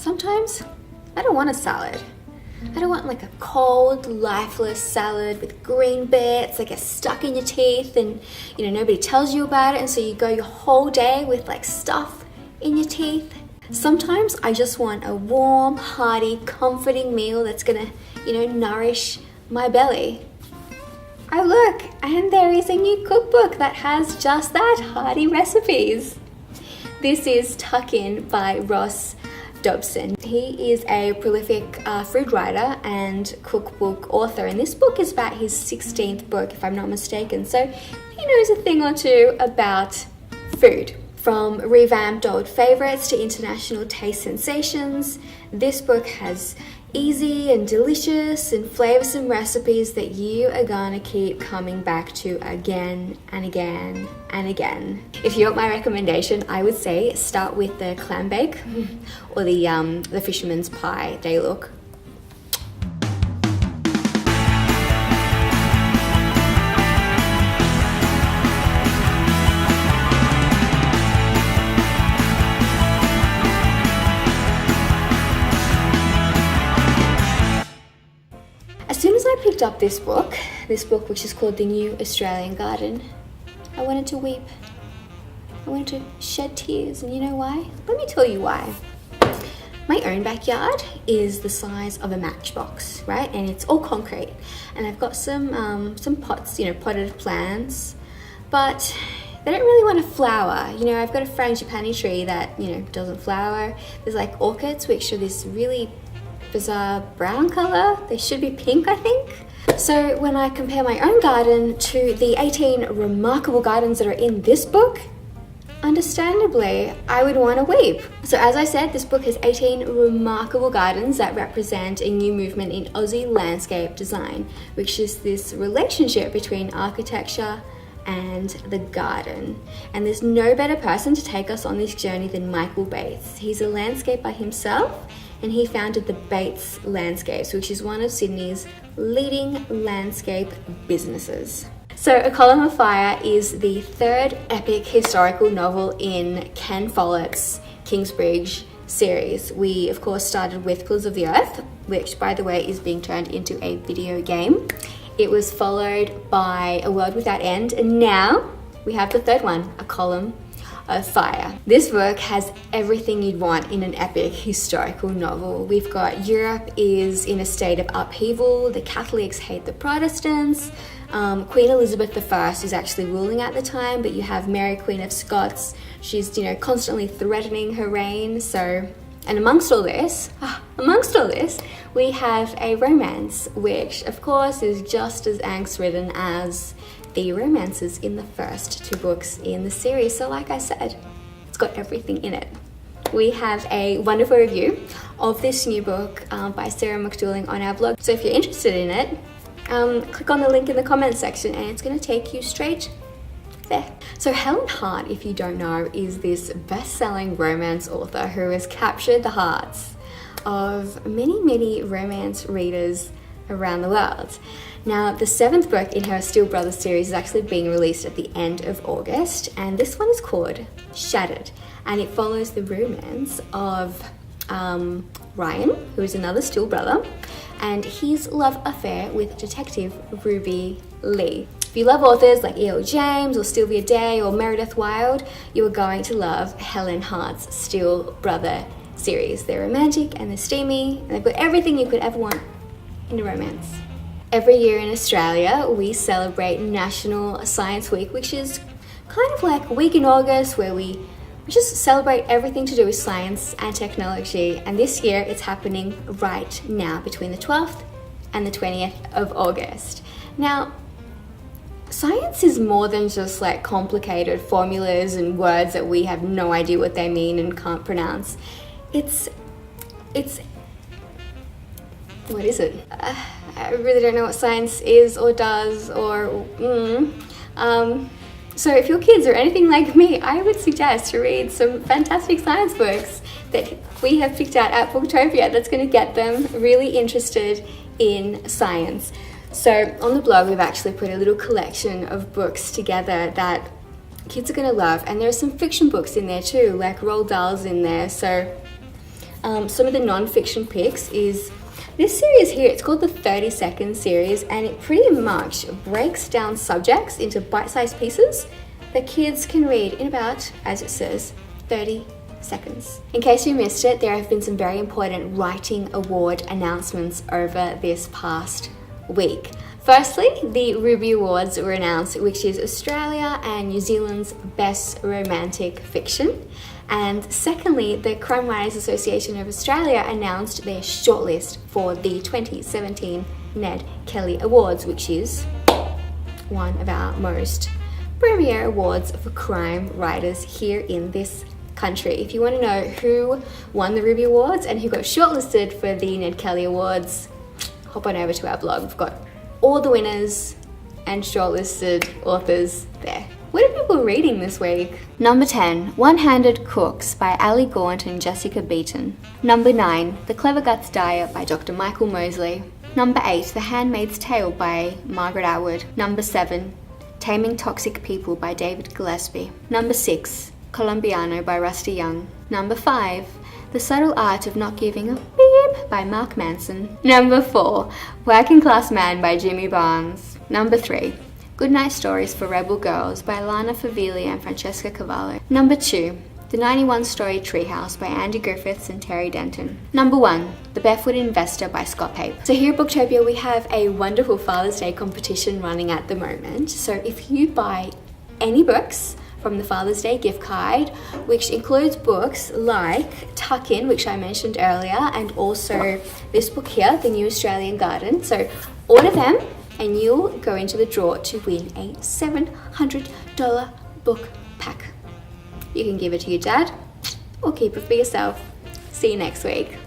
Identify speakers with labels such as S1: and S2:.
S1: Sometimes I don't want a salad. I don't want like a cold, lifeless salad with green bits that get stuck in your teeth and nobody tells you about it, and so you go your whole day with like stuff in your teeth. Sometimes I just want a warm, hearty, comforting meal that's gonna, nourish my belly. Oh look, and there is a new cookbook that has just that, hearty recipes. This is Tuck In by Ross Dobson. He is a prolific food writer and cookbook author, and this book is about his 16th book, if I'm not mistaken, so he knows a thing or two about food. From revamped old favorites to international taste sensations, this book has easy and delicious and flavoursome recipes that you are gonna keep coming back to again and again and again. If you want my recommendation, I would say start with the clam bake or the fisherman's pie. They look up this book which is called The New Australian Garden, I wanted to weep. I wanted to shed tears, and you know why? Let me tell you why. My own backyard is the size of a matchbox, right? And it's all concrete, and I've got some pots, potted plants, but they don't really want to flower. I've got a frangipani tree that doesn't flower. There's like orchids which are this really bizarre brown color. They should be pink, I think. So when I compare my own garden to the 18 remarkable gardens that are in this book, understandably, I would want to weep. So as I said, this book has 18 remarkable gardens that represent a new movement in Aussie landscape design, which is this relationship between architecture and the garden. And there's no better person to take us on this journey than Michael Bates. He's a landscaper himself, and he founded the Bates Landscapes, which is one of Sydney's leading landscape businesses. So A Column of Fire is the third epic historical novel in Ken Follett's Kingsbridge series. We, of course, started with Pillars of the Earth, which, by the way, is being turned into a video game. It was followed by A World Without End, and now we have the third one, A Column of Fire. This book has everything you'd want in an epic historical novel. We've got Europe is in a state of upheaval, the Catholics hate the Protestants, Queen Elizabeth I is actually ruling at the time, but you have Mary Queen of Scots. She's constantly threatening her reign. And amongst all this, we have a romance, which of course is just as angst-ridden as the romances in the first two books in the series. So like I said, it's got everything in it. We have a wonderful review of this new book by Sarah McDouling on our blog. So if you're interested in it, click on the link in the comments section and it's going to take you straight there. So Helen Hart, if you don't know, is this best-selling romance author who has captured the hearts of many, many romance readers around the world. Now, the 7th book in her Still Brothers series is actually being released at the end of August, and this one is called Shattered, and it follows the romance of Ryan, who is another Still brother, and his love affair with Detective Ruby Lee. If you love authors like E.L. James or Sylvia Day or Meredith Wilde, you are going to love Helen Hart's Still Brother series. They're romantic and they're steamy, and they've got everything you could ever want in a romance. Every year in Australia, we celebrate National Science Week, which is kind of like a week in August where we just celebrate everything to do with science and technology. And this year, it's happening right now between the 12th and the 20th of August. Now, science is more than just like complicated formulas and words that we have no idea what they mean and can't pronounce. It's what is it? I really don't know what science is or does or so if your kids are anything like me, I would suggest to read some fantastic science books that we have picked out at Booktopia that's going to get them really interested in science. So on the blog, we've actually put a little collection of books together that kids are going to love, and there are some fiction books in there too, like Roald Dahl's in there. So Some of the non-fiction picks is this series here. It's called the 30-second series, and it pretty much breaks down subjects into bite-sized pieces that kids can read in about, as it says, 30 seconds. In case you missed it, there have been some very important writing award announcements over this past week. Firstly, the Ruby Awards were announced, which is Australia and New Zealand's best romantic fiction. And secondly, the Crime Writers Association of Australia announced their shortlist for the 2017 Ned Kelly Awards, which is one of our most premier awards for crime writers here in this country. If you want to know who won the Ruby Awards and who got shortlisted for the Ned Kelly Awards, hop on over to our blog. We've got all the winners and shortlisted authors there. What are people reading this week? Number 10, One-Handed Cooks by Ali Gaunt and Jessica Beaton. Number 9, The Clever Guts Diet by Dr. Michael Mosley. Number 8, The Handmaid's Tale by Margaret Atwood. Number 7, Taming Toxic People by David Gillespie. Number 6, Colombiano by Rusty Young. Number 5, The Subtle Art of Not Giving a Beep by Mark Manson. Number 4, Working Class Man by Jimmy Barnes. Number 3, Goodnight Stories for Rebel Girls by Lana Favilli and Francesca Cavallo. Number 2, The 91 Story Treehouse by Andy Griffiths and Terry Denton. Number 1, The Barefoot Investor by Scott Pape. So here at Booktopia we have a wonderful Father's Day competition running at the moment. So if you buy any books from the Father's Day gift card, which includes books like Tuck In, which I mentioned earlier, and also this book here, The New Australian Garden. So order them and you'll go into the draw to win a $700 book pack. You can give it to your dad or keep it for yourself. See you next week.